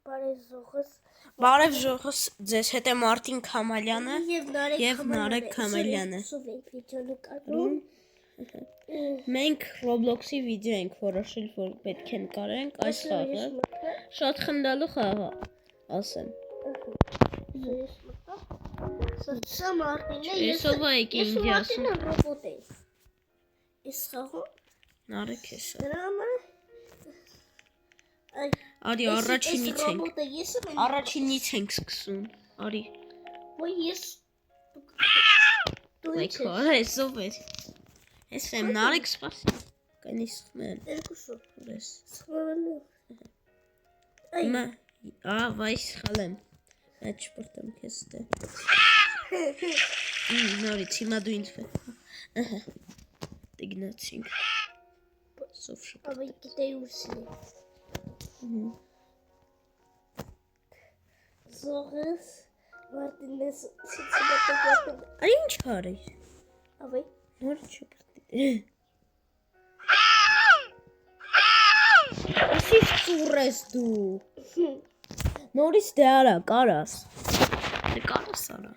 Բարև ժողովուրդ, ձեզ հետ է Մարտին Քամալյանը եւ Նարեկ Քամալյանը։ Մենք Roblox-ի վիդեո ենք որոշել, որ պետք է նկարենք այս խաղը։ Շատ խնդալու խաղ է, ասեմ։ Սա Մարտինն է, ես ով եք ինձ ասում։ ռոբոտ է։ Այս խաղը Նարեկ է սա։ դրա համար Արի առաջինից ենք սկսում։ Արի։ Ոյ ես Like այս ով է։ Ես եմ Նարեկ սպասի։ Կանես մեն։ երկուսը։ Ես։ Սխալը։ Վայս խալեմ։ Այդ շպրտեմ քեզ դե։ Նորից հիմա դու ինձ վե։ Դիգնացինք։ Սով շպրտ։ Ավայ գիտեի ուսի։ Զողս Մարտինես սիցիլը։ Արի ինչ արի։ Ավայ նոր շպրտի։ Ասի ծուրես դու։ Նորից դե արա, կարաս։ Դե կարաս արա։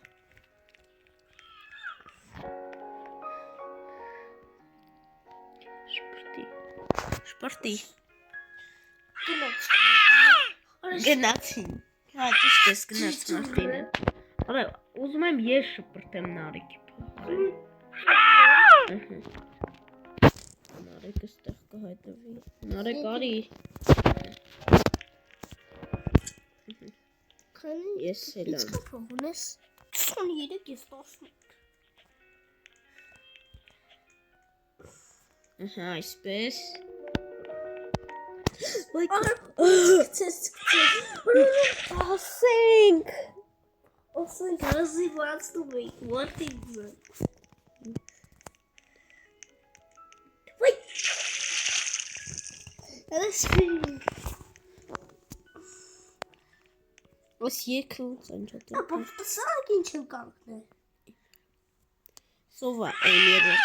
Շպրտի։ Գնացին։ Հա, ճիշտ ես գնաց Մարտինը։ Արա, ուզում եմ ես շպրտեմ Նարեկի փոխարեն։ Նարեկը ստեղ կհայտնվի։ Նարեկ արի։ Ես էլ եմ։ Իսկ փող ունես 23 ես 11։ Այսպես։ Ասենք Ասի վաստում էի, Մարտինը։ Ոյ։ Ось եկու ծանջատը։ Ապա սա ինչ եմ կանգնել։ Սովա էմերը։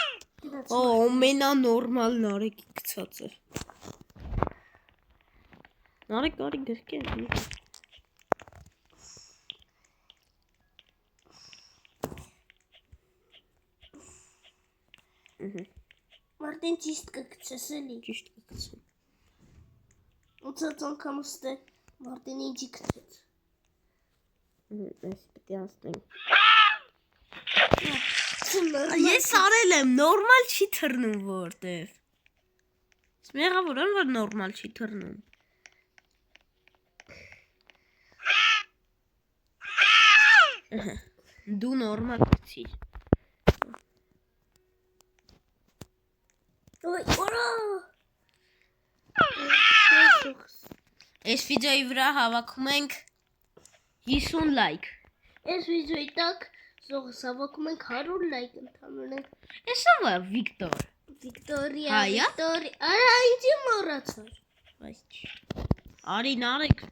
Օ, մենա նորմալ Նարեկի գցած է։ Նարեկ արի գրկեր։ Մարտին ճիշտ կգցես էլի։ Ճիշտ կգցեմ։ Ոնց անգամ ստե Մարտին ինչի գցեց։ Այս պետք է անցնենք։ Ես արել եմ, նորմալ չի թռնում որտեվ։ Մեղավոր եմ, որ նորմալ չի թռնում։ Դու նորմալ գցիր։ Այս վիդեոյի վրա հավաքում ենք 50 լայք։ Այս վիդեոյի տակ զողս հավաքում ենք 100 լայք ընդհանրապես։ Ես ով է Վիկտոր։ Վիկտորիա, Հայա։ Վիկտորիա։ Արա ինձ մոռացար։ Բայց արի Նարեկ։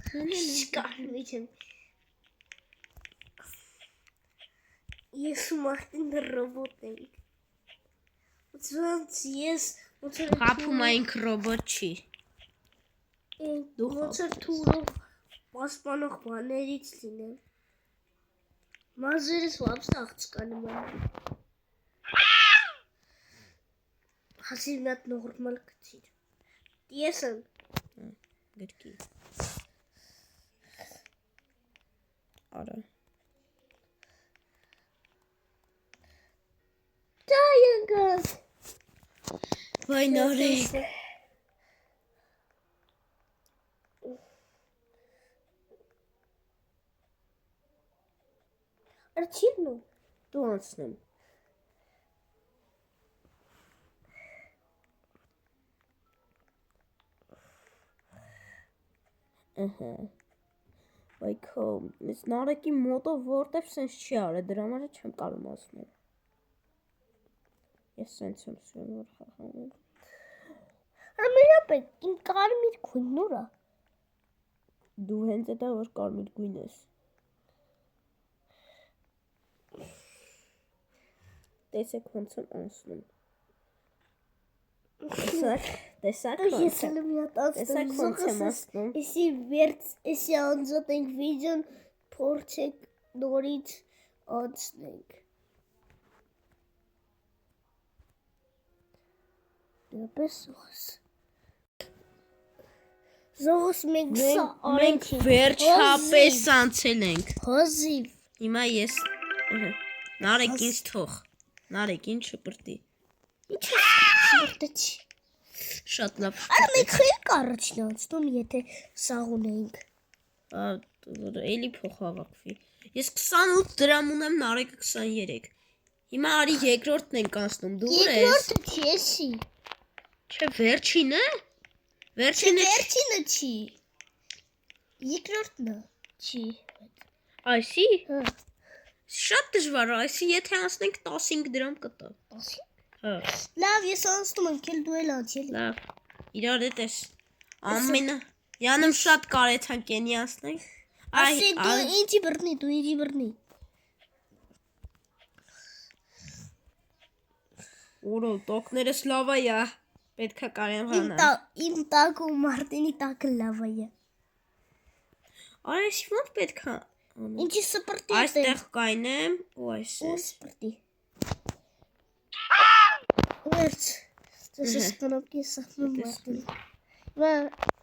Շկարմիչ եմ։ Ես Մարտինը ռոբոտ ենք։ Ոնց ես Խափում այնք ռոբոտ չի։ ոնց թուրով պասպանող բաներից լինեմ։ Մազերս վաբս աղցկանում եմ։ Հասիր մի հատ նորմալ գցիր։ Ես եմ։ Գրկի։ Արա։ Դայանգաս։ Վայ Նարեկ։ Արչիլնու։ Դու անցնեմ։ Վայ քոմ, ես Նարեկի մոտով որտև սենց չի արել, դրա համար չեմ կարող ասնել։ Ես սենց եմ սիրում որ խաղանում։ Ամենապետ, իմ կարմիր գույն նորա։ Դու հենց էտա որ կարմիր գույն ես։ Տեսեք ոնց եմ անցնում։ Տեսակ Ես էլ մի հատ Տեսակ ոնց եմ ասնում։ Էսի անձատենք վիդեոն փորձեք նորից անցնենք։ Դեպս Զողս մենք սա Մենք վերջապես անցել ենք։ Հոզիվ Հիմա ես Նարեկ ինձ թող։ Նարեկ ինչ շպրտի։ Ինչ շպրտեցի։ Շատ լավ։ Արա մենք խելք առաջին անցնում, եթե սաղ ունեինք։ Էլի փող հավաքվի։ Ես 28 դրամ ունեմ, Նարեկը 23։ Հիմա արի երկրորդն ենք անցնում։ Դու ուր ես։ Երկրորդը չի էսի։ Չէ, վերջինը։ Վերջինը Վերջինը չի։ Երկրորդն է։ Չի։ Այսի։ Հա։ Շատ դժվար է, այսի եթե անցնենք 15 դրամ կտա։ 10։ Հա։ Լավ, ես անցնում եմ, քել դու էլ անցել։ Լավ։ Իրար հետ ես։ Ամենը Յանım շատ կարեցանք ենի անցնենք։ Ասի դու ինչի բռնի, դու ինչի բռնի։ Օրո, տոկներս լավ է։ Պետքա կարեմ հանա։ Իմ տակ ու Մարտինի տակը լավ է։ Արա, ես ոնց պետքա։ Ինչի սպրտի է։ Այստեղ կայնեմ ու այս է։ Սպրտի։ Վերջ։ Դες ես կնոպկի սախնում Մարտինի։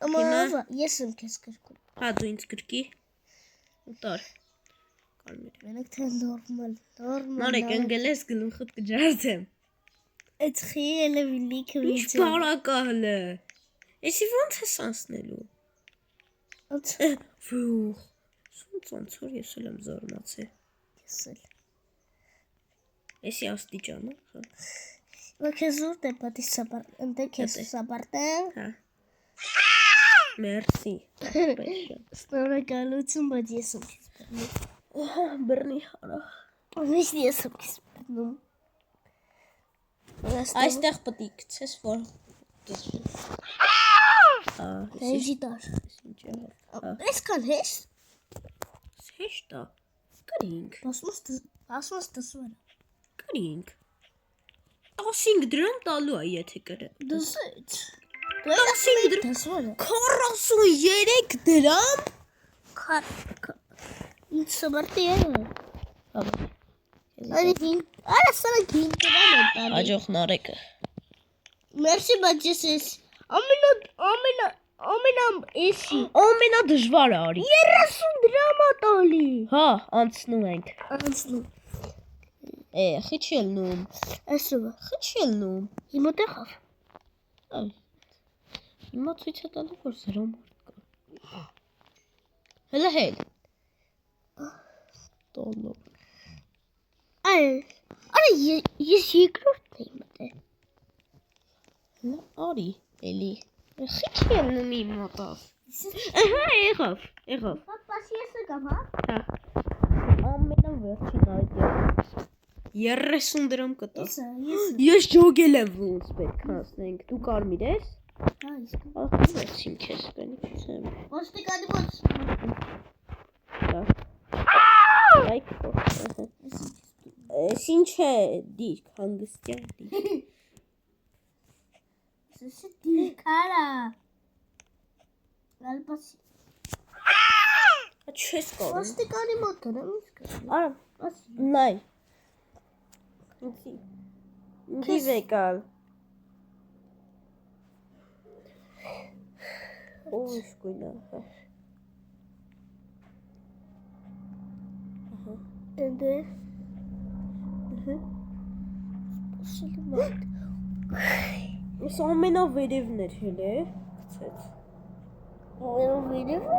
Ամա ես եմ քեզ կրկում։ Հա դու ինձ կրկի։ Ուտար։ Կարմիր։ Մենակ թե նորմալ։ Նարեկ ընկել ես գլուխդ կջարդեմ։ Այդ խիելը վիլիքը Ինչ բարակահլը։ Էսի ոնց ես անցնելու։ Ֆուխ։ Ոնց ես էլ եմ զարմացել։ Ես էլ։ Էսի աստիճանը, հա։ Քեզ ուր դե պատի սապարտ, ընդ քեզ սապարտեմ։ Հա։ Մերսի։ Շնորհակալություն, բայց ես եմ քեզ բռնում։ Բռնի արա։ Միշտ ես եմ քեզ բռնում։ Այստեղ պետք է գցես որ Էջի դար։ Այսքան հեշտ։ Հեշտ է։ Կրինք։ Ասում դասվար։ Կրինք։ 15 դրամ տալու է եթե կրեմ։ Դասից։ 15 դրամ։ Դասվար։ 43 դրամ։ Ինչ սպրտի է։ Հա։ Արա սա գին դրամ է տալի։ Հաջող Նարեկը։ Մերսի բայց ես ամենա էսի։ Ամենադժվարը արի։ 30 դրամ է տալի։ Հա, անցնում ենք։ Անցնում։ Խիչ ելնում։ Այսօր։ Խիչ ելնում։ Հիմա տեղավ։ Հիմա ցույց է տալու որ 0 մարդ կա։ Հələ հել։ Տոլո։ Արա ես երկրորդ եմ մտել։ Հələ արի, էլի։ Խիչ ելնում իմ մոտով։ Ահա, եղավ։ Պապաս ես եկամ, հա։ Հա։ Ամենավերջին այդ 30 դրամ կտա։ Ես ջոգել եմ ոնց պետք է ասենք։ Դու կարմիր ես։ Հա, իսկ։ Ախորեցին քեզ բնիցեմ։ Ոստիկանի ոնց։ Լայք։ Ինչ է դիրք հանգստյան դիրք։ Սա դիրք արա։ Ալպասի։ Չես կարող։ Ոստիկանի մոտ գնամ իսկ։ Արա, նայ։ Ինչի վեկալ։ Ո՞й սկույնա։ Ընդ։ Ես ամենավերևն էր հելե, գցեց։ Ամենավերևը։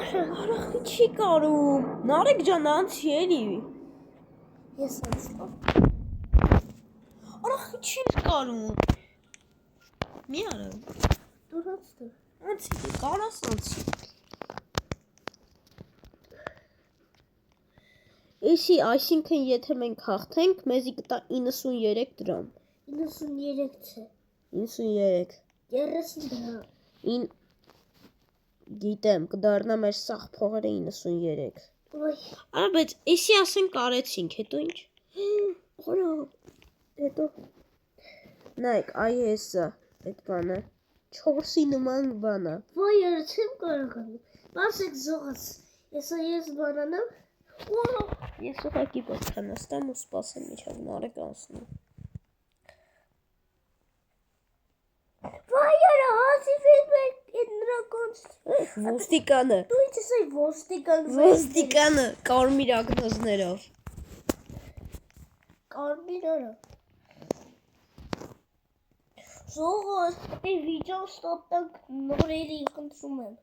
Արա չի կարում։ Նարեկ ջան անցի էլի։ Ես անցնում։ Արա չի կարում։ Մի արա։ Դու հացտու։ Անցի, կարաս անցի։ Էսի, այսինքն եթե մենք հաղթենք, մեզի կտա 93 դրամ։ 93 չէ։ 93։ 30 դրամ։ Գիտեմ, կդառնա մեր սաղ փողերը 93։ Ոյ։ Արա, բայց էսի ասենք կարեցինք, հետո ինչ։ Օրա, հետո Նայեք, այ էսա, այդ բանը։ 4-ի նման բանը։ Ոայ, արա չեմ կարող անում։ Մասեք զողաց։ Ես բանանամ։ Ես ուղղակի պետք է նստեմ ու սպասեմ մինչև Նարեկ անցնի։ Ոայ, արա հասիվի մեկ այդ նրա կոնց։ Ոստիկանը։ Դու ինչ ես այ ոստիկան։ Ոստիկանը կարմիր ակնոցներով։ Կարմիր արա։ Զողաց, այդ վիդեոն ստոպտանք նորերի խնդրում եմ։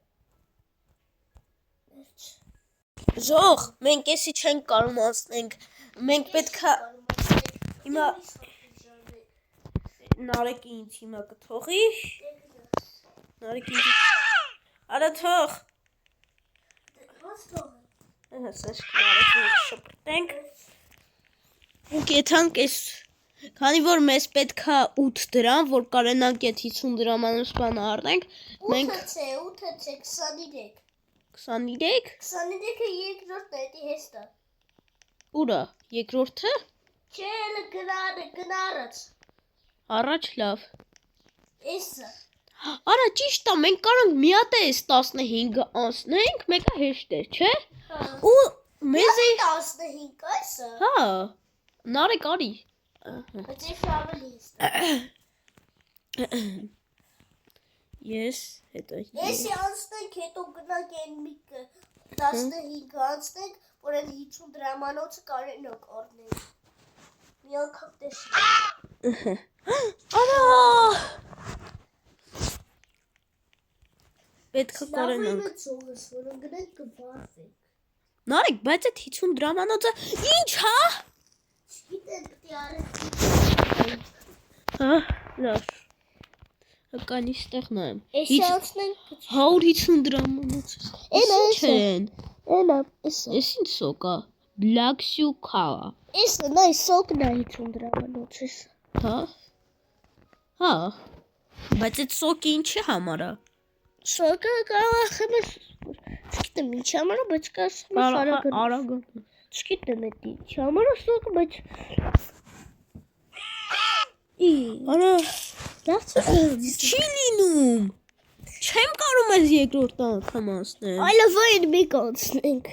Ժող, մենք էսի չենք կարող անցնենք, մենք պետք է հիմա Նարեկի ինձ հիմա կթողի, Նարեկի ինձ, արա թող, սեշ Նարեկի ինձ շպրտենք, ու կեթանք ես, քանի որ մեզ պետք է 8 դրամ, որ կարենանք այդ 50 դրամանոց բանը արդենք, մենք 8 չէ, 23 23, 23-ը երկրորդն է, էդի հեստա։ ուրա, երկրորդը, Չէ, էլը գնարած։ առաջ լավ, Էսը։ արա ճիշտ է, մենք կարանք մի հատ է այս 15-ը անցնենք, մեկը հեշտ է, չէ, ու մեզ է, 15 այսը։ հա, Նարեկ արի, Բայց ես ավելի հեստ։ ես, հետո, Եսի անցնենք, հետո գնանք են միկը 15 անցնենք, որ են 50 դրամանոցը կարենոք օրնենք։ Մի անգամ տեսնենք։ արա, պետք է կարենանք, Լավը ծողս, որը գնենք կվարվենք։ Նարեկ, բայց այդ 50 դրամանոցը, ինչ հա, Չգիտեմ, պտի արեցի։ հա, լավ, հականի ստեղ նայեմ, Եսի անցնենք 150 դրամանոց, Էլա, ինչ են, Էլա, էսը։ ես ինչ սոկ է, Black Suka, Էսը, նայ, սոկն է 50 դրամանոց էսը։ հա, բայց այդ սոկի ինչի համար է, Սոկը կարող եմ չգիտեմ ինչ համար, բայց կարծում եմ արագ, չգիտեմ էդ ինչ համար է սոկը, բայց արա, լավ չէ։ չի լինում, չեմ կարում ես երկրորդ անգամ անցնել, Այլով այն մի կանցնենք։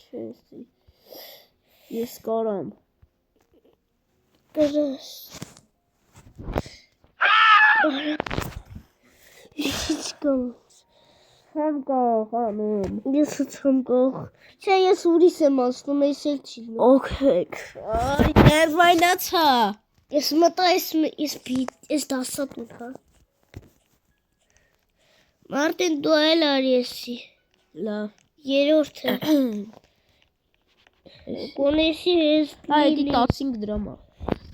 չեսի, ես կարամ, Գրես։ Ինչ կամ։ չեմ կարող անում, Ես չեմ կարող։ Չէ, ես ուրիշ եմ ասնում, ես էլ չի լինում։ օքեք, այ ներվայնացա, Ես մտա ես դասատուն, հա։ Մարտին դու էլ արի եսի։ լավ, Երորդը։ Կոնեսի ես այդի 15 դրամա,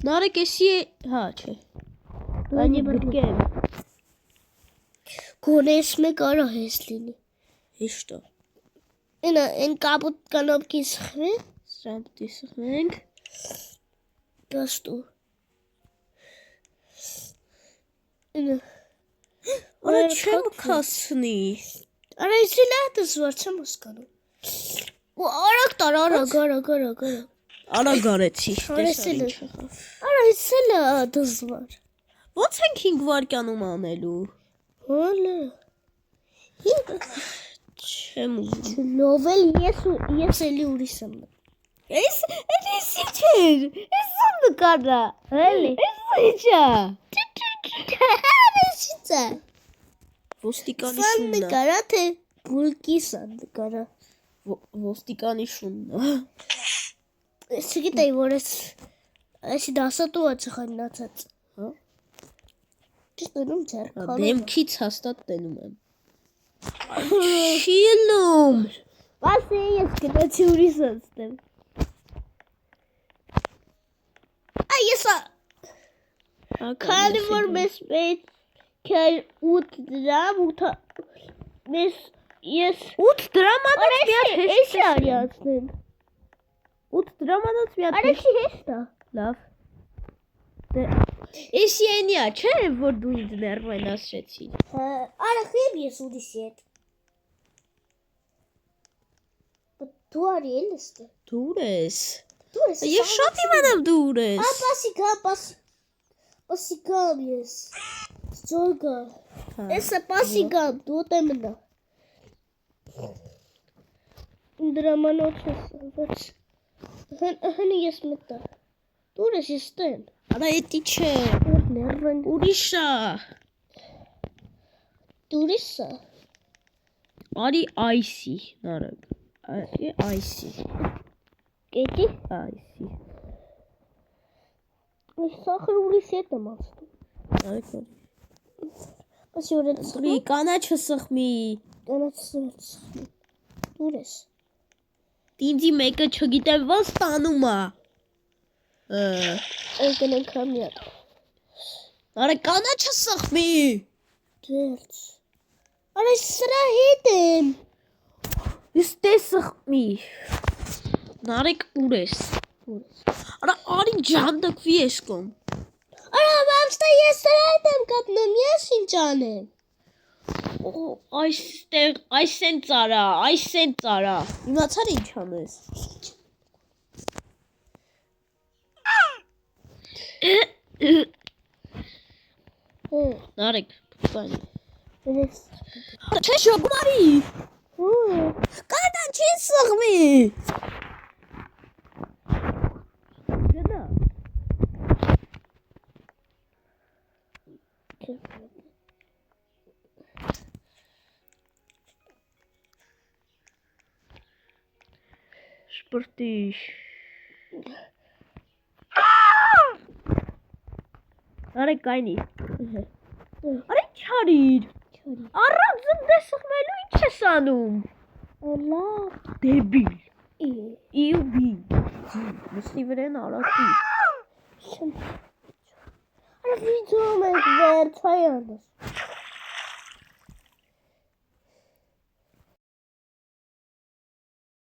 Նարեկ էսի, հա, չէ, այդի բրկեմ, Կոնես մեկ արա հես լինի։ հիշտո, Են կապուտ կանոպքի սխրի, սրան պտի սխնենք, գաստու։ արա չեմ կասնի, Արա եսի լատս վար չեմ ասկանում։ Ու արակ տար, արակ։ արագ արեցի, Արեցել տեսար է։ ինչ եղավ, Արա եսի լատս վար։ ոնց ենք 5 վարկյանում անելու, Հոլը։ չեմ ուզում, Լովել ես էլի ուրիս եմ։ ես չէր, ես ում նկարա, Էլի։ ես իչա, Հարեցիցա։ ոստիկանի Սան շուննա, նկարա թե բուլկի սան նկարա։ ոստիկանի շուննա, Ես չգիտեի, որ եսի դասատու է չխաննացած։ հա, Ճիշտ էնում ձերքանում։ դեմքից հաստատ տենում եմ, չի ելնում, Բասի ես գնացի ուրիս անցնեմ։ Այ եսա, քանի որ մեզ պետք է 8 դրամ, ես 8 դրամանոց մի հատ հեշտ էսի արի անցնենք։ 8 դրամանոց մի հատ Արեքի հեշտ է։ լավ, էսի ենիա, չէ, որ դու ինձ ներվայնացրեցի, Արա խիբ ես ուրիսի հետ։ Դու արի էլ եստը։ դուր ես, Դու ես։ Ես շատ իմանամ դու ուր ես։ Պասիկամ ես։ Զորգա։ Էսը պասիկամ, դու ուտե մնա։ Դրամանոց հնի ես մտա։ Դուր ես ես տեն։ Արա էտի չէ։ Ներվեն։ Ուրիշա։ Դուրիսը։ Արի այսի, նարեկ։ Այսի։ Կետի։ Այսի։ Սախր ուրիս հետ եմ ասում։ Նարեկ արի։ Ասի որ էլ Սխմի, կանաչը սխմի։ Դուր ես։ Ինձի մեկը չգիտեմ ոնց տանում է։ Եկեն ենք համյատ։ Նարեկ կանաչը սխմի։ Դերց։ Արա սրա հետ եմ։ Իստե սխմի։ Նարեկ ուր ես։ Արա արի ջանդակվի ես կոմ։ Արա բամստա ես սրա հետ եմ կապնում, ես ինչ անեմ։ Այստեղ, այսեն ծարա։ Իմացար ինչ անես։ Նարեկ, բանի։ Ես։ Չէ շոգմարի։ Կանան չի սխմի։ Գնա։ Շպրտիշ։ Նարեկ կայնի։ Արի չարիր։ Առանց զնդե սխմելու ինչ ես անում։ Լավ։ Դեբիլ։ Իու բի։ Մսնի վրեն արացի։ Արա վիդեո մենք վերջ հայ անես։